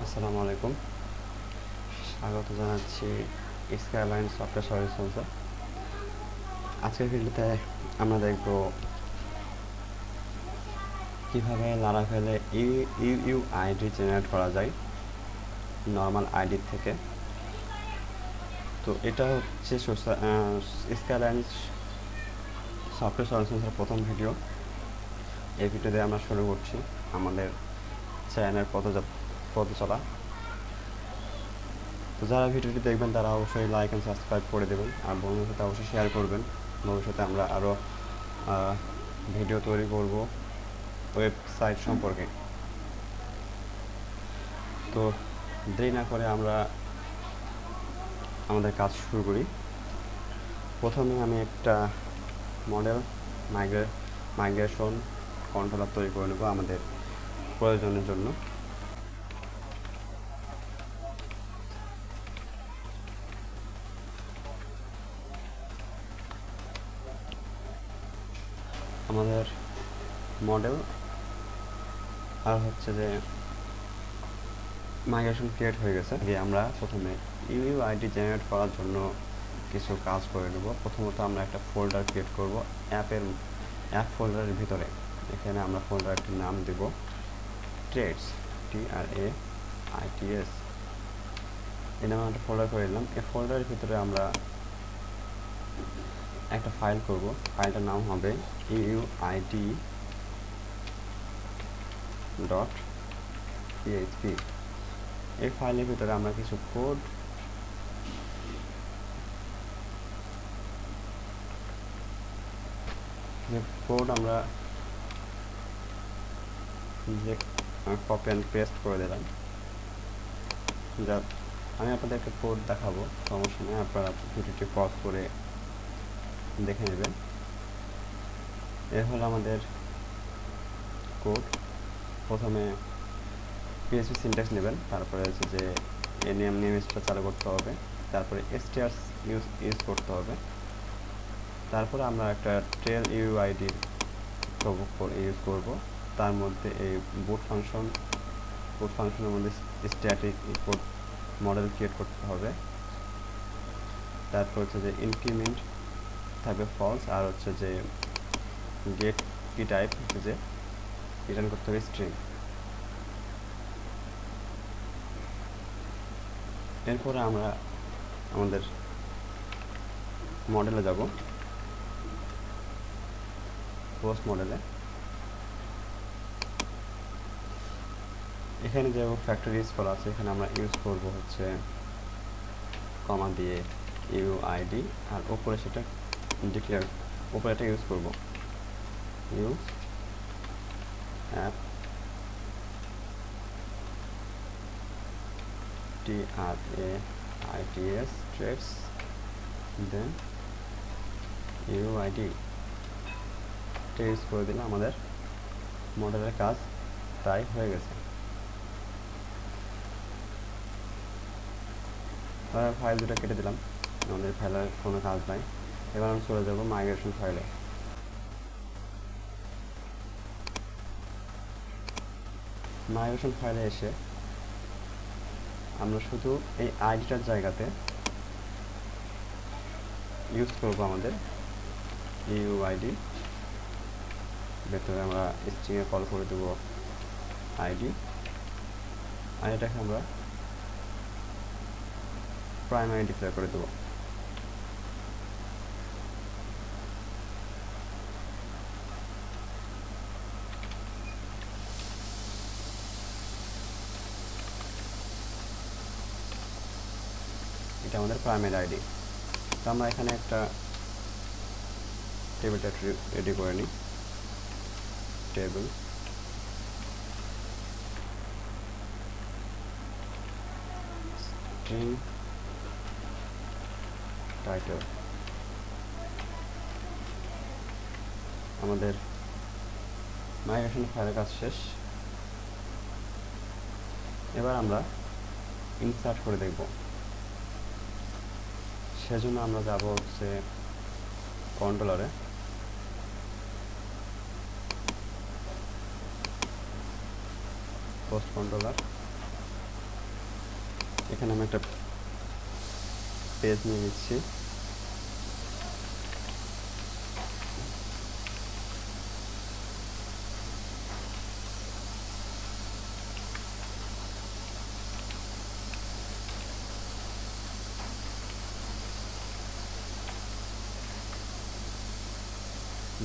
আসসালামু আলাইকুম। স্বাগত জানাচ্ছি স্কাইলাইন সফটওয়্যার সলিউশনসে। আজকের ভিডিওতে আমরা দেখব কীভাবে লারাভেলে ইউআইডি জেনারেট করা যায় নর্মাল আইডি থেকে। তো এটা হচ্ছে স্কাইলাইন সফটওয়্যার সলিউশনসের প্রথম ভিডিও। এই ভিডিওতে আমরা শুরু করছি আমাদের চ্যানেলের পথ চলা। তো যারা ভিডিওটি দেখবেন তারা অবশ্যই লাইক অ্যান্ড সাবস্ক্রাইব করে দেবেন, আর বন্ধুদের সাথে অবশ্যই শেয়ার করবেন। ভবিষ্যতে আমরা আরও ভিডিও তৈরি করব ওয়েবসাইট সম্পর্কে। তো দেরি না করে আমরা আমাদের কাজ শুরু করি। প্রথমে আমি একটা মডেল মাইগ্রেশন কন্ট্রোলার তৈরি করে নেব আমাদের প্রয়োজনের জন্য। আমাদের মডেল আর হচ্ছে যে মাইগ্রেশন ক্রিয়েট হয়ে গেছে। আমরা প্রথমে ইউআইডি জেনারেট করার জন্য কিছু কাজ করে নেব। প্রথমত আমরা একটা ফোল্ডার ক্রিয়েট করব অ্যাপ ফোল্ডারের ভিতরে। এখানে আমরা ফোল্ডারটির নাম দেব ট্রেডস, TRAITS। এই নামে একটা ফোল্ডার করে নিলাম। এই ফোল্ডারের ভিতরে আমরা একটা ফাইল করব। ফাইলটার নাম হবে UUID.php। এই ফাইলের ভিতরে আমরা কিছু কোড আমরা কপি অ্যান্ড পেস্ট করে দিলাম। যা আমি আপনাদেরকে কোড দেখাবো, সমস্যা নেই, আপনারা ভিডিওটি পজ করে দেখে নেবেন। এর হলো আমাদের কোড। প্রথমে PHP সিনট্যাক্স নেবেন, তারপরে হচ্ছে যে নেম স্টার চালু করতে হবে, তারপরে strs ইউজ করতে হবে। তারপরে আমরা একটা ট্রেল ইউআইডি ইউজ করব। তার মধ্যে এই বুট ফাংশনের মধ্যে স্ট্যাটিক কোড মডেল ক্রিয়েট করতে হবে। তারপর হচ্ছে যে ইনক্রিমেন্ট থাকবে ফলস, আর হচ্ছে যে গেট কি টাইপ যে রিটার্ন করতে হবে স্ট্রিং। এরপরে আমরা আমাদের মডেলে যাব, পোস্ট মডেলে। এখানে যে ফ্যাক্টরি ইউজ করা আছে, এখানে আমরা ইউজ করব হচ্ছে কমা দিয়ে ইউআইডি, আর উপরে সেটা ডিক্লেয়ার, উপরে এটা ইউজ করব ইউজ অ্যাপ TRAITS ট্রেডস, দেন ইউআইডি ইউজ করে দিলে আমাদের মডেলের কাজ প্রায় হয়ে গেছে। ফাইল দুটো কেটে দিলাম, আমাদের ফাইলের কোনো কাজ নাই। এবার আমি চলে যাব মাইগ্রেশন ফাইলে। মাইগ্রেশন ফাইলে এসে আমরা শুধু এই আইডিটার জায়গাতে ইউজ করব আমাদের ইউআইডি। ভেতরে আমরা স্ট্রিংয়ে কল করে দেব আইডি, আর এটাকে আমরা প্রাইমারি ডিক্লেয়ার করে দেব। এটা আমাদের প্রাইমারি আইডি। তো আমরা এখানে একটা টেবিল রেডি করে নিই। Table string title. আমাদের মাইগ্রেশন ফাইলের কাজ শেষ। এবার আমরা ইনসার্ট করে দেখব। সেজন্য আমরা যাব হচ্ছে কন্ট্রোলারে, পোস্ট কন্ট্রোলার, এখানে আমি একটা পেজ নিয়ে নিচ্ছি।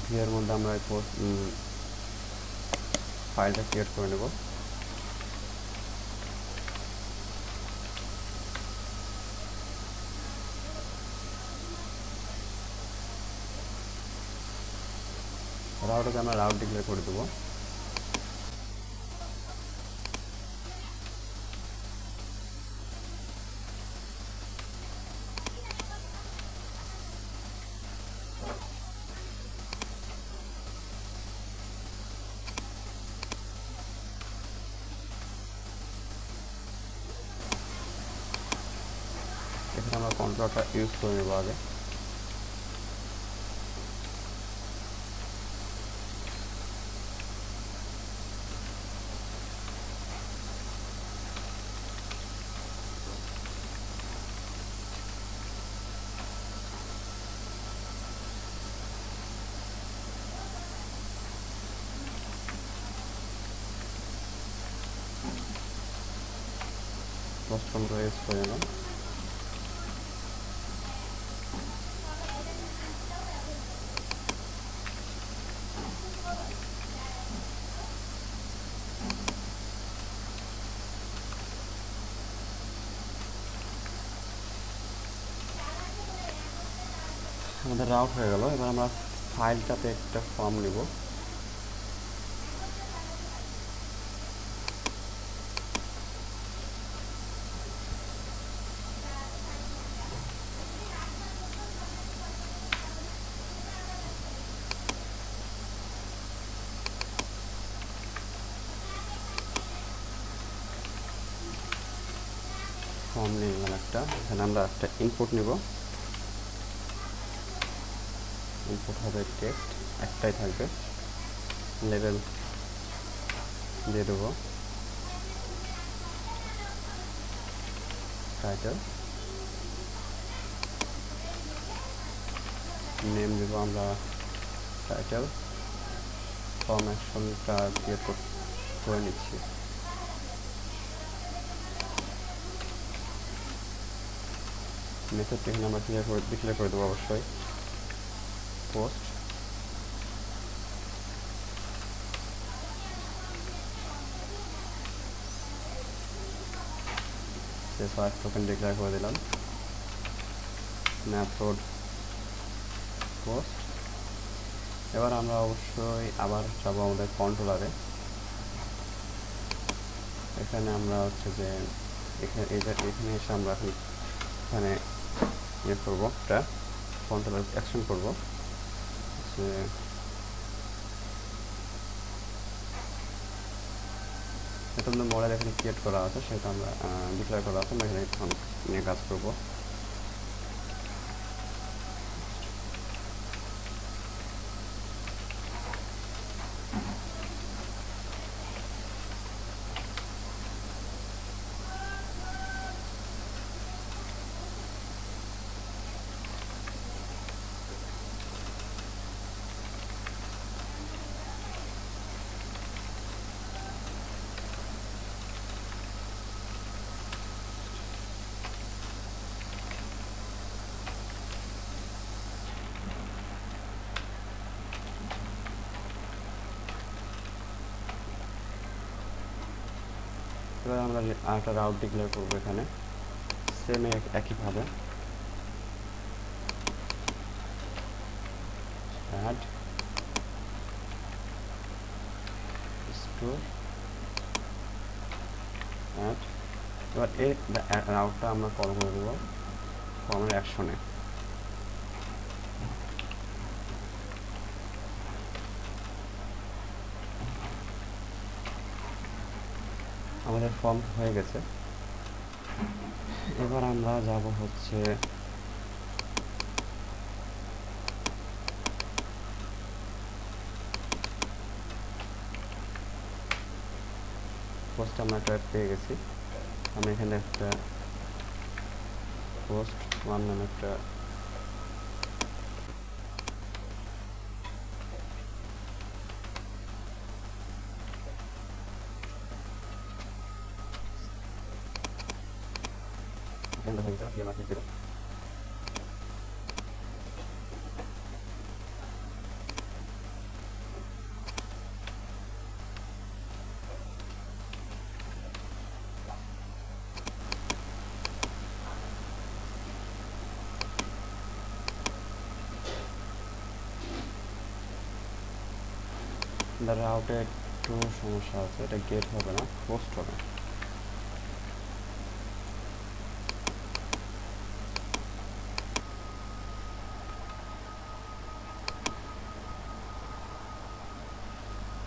ভিউয়ের মধ্যে আমরা ফাইলটা ক্রিয়েট করে নেব। রাউটকে আমরা রাউট ডিক্লেয়ার করে দেবো। এখানে আমরা কন্ট্রোলটা ইউজ করে নেব আগে। পোস্ট কন্ট্রোল ইউজ করে নেব। আমাদের রাউট হয়ে গেল। এবার আমরা ফাইলটাতে একটা ফর্ম নিব। ফর্ম নিয়ে নিলাম একটা। এখানে আমরা একটা ইনপুট নিব। ইনপুট হবে টেক্সট, একটাই থাকবে। লেবেল দিয়ে দেবো, টাইটেল, নেম দেবো আমরা টাইটেল। ফর্ম অ্যাকশনটা দিয়ে করে নিচ্ছি। মেথডটা এখানে আমরা ডিক্লেয়ার করে দেবো অবশ্যই। পোস্ট ফার্স্ট টোকেন ডিক্লেয়ার করে দিলাম। Method post. এবার আমরা অবশ্যই আবার যাবো আমাদের কন্ট্রোলারে। এখানে আমরা হচ্ছে যে এখানে এসে আমরা এখানে ইয়ে করবো, একটা কন্ট্রোলার অ্যাকশন করবো যে এটা আমাদের মডেল এখানে ক্রিয়েট করা আছে, সেটা আমরা ডিক্লেয়ার করা আছে। আমরা এখানে নিয়ে কাজ করবো। এবার আমরা আরেকটা রাউট ডিক্লেয়ার করবো এখানে, সেম একইভাবে। Add store add. এবার এই রাউটটা আমরা কল করে দেবো ফর্মের অ্যাকশনে। আমাদের ফর্ম হয়ে গেছে। এবার আমরা যাব হচ্ছে পোস্ট আমরা একটা পেয়ে গেছি। আমি এখানে একটা পোস্ট ওয়ান নামে একটা রাউটে একটু সমস্যা আছে, এটা গেট হবে না, পোস্ট হবে।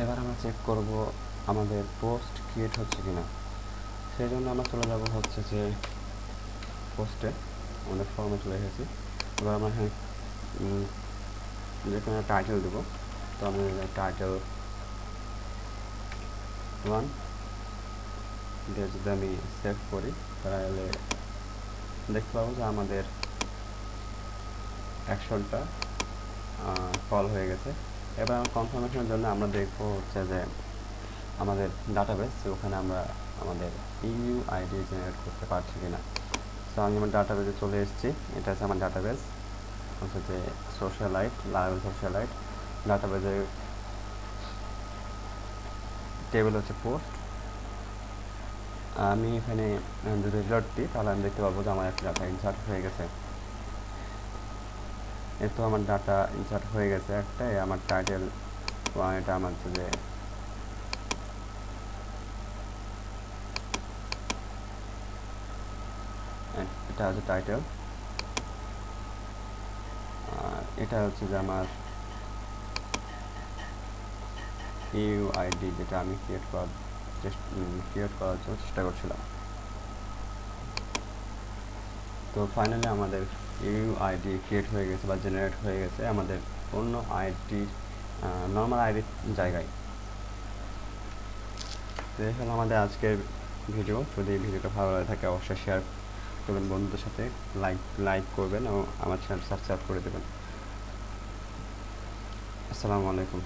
এবার আমরা চেক করব আমাদের পোস্ট ক্রিয়েট হচ্ছে কিনা। সেই জন্য আমরা চলে যাব হচ্ছে যে পোস্টে, আমাদের ফর্মে চলে এসেছি। এবার আমরা এখানে যেখানে টাইটেল দেবো, তো আমি টাইটেল ওয়ান দিয়ে যদি আমি সেভ করি তাহলে দেখতে পাবো যে আমাদের অ্যাকশনটা কল হয়ে গেছে। এবার আমার কনফার্মেশনের জন্য আমরা দেখবো হচ্ছে যে আমাদের ডাটাবেস, ওখানে আমরা আমাদের ইউআইডি জেনারেট করতে পারছি কিনা। সো আমি আমার ডাটাবেসে চলে এসেছি, এটা হচ্ছে আমার ডাটাবেস, হচ্ছে যে সোশ্যালাইট, লারাভেল সোশ্যালাইট। ডাটাবেসের টেবিল হচ্ছে পোস্ট। আমি এখানে যদি রিলোড দিই তাহলে আমি দেখতে পাবো যে আমার একটা ডাটা ইনসার্ট হয়ে গেছে। এ তো আমার ডাটা ইনসার্ট হয়ে গেছে একটাই, আমার টাইটেল এটা আমার যে এটা হচ্ছে টাইটেল, আর এটা হচ্ছে যে আমার ইউআইডি, যেটা আমি ক্রিয়েট করার জন্য চেষ্টা করছিলাম। তো ফাইনালি আমাদের ইউআইডি ক্রিয়েট হয়ে গেছে বা জেনারেট হয়ে গেছে আমাদের অন্য আইডি, নর্মাল আইডির জায়গায়। তো এই হলো আমাদের আজকের ভিডিও। যদি ভিডিওটা ভালো লাগে থাকে অবশ্যই শেয়ার করবেন বন্ধুদের সাথে, লাইক করবেন এবং আমার চ্যানেল সাবস্ক্রাইব করে দেবেন। আসসালামু আলাইকুম।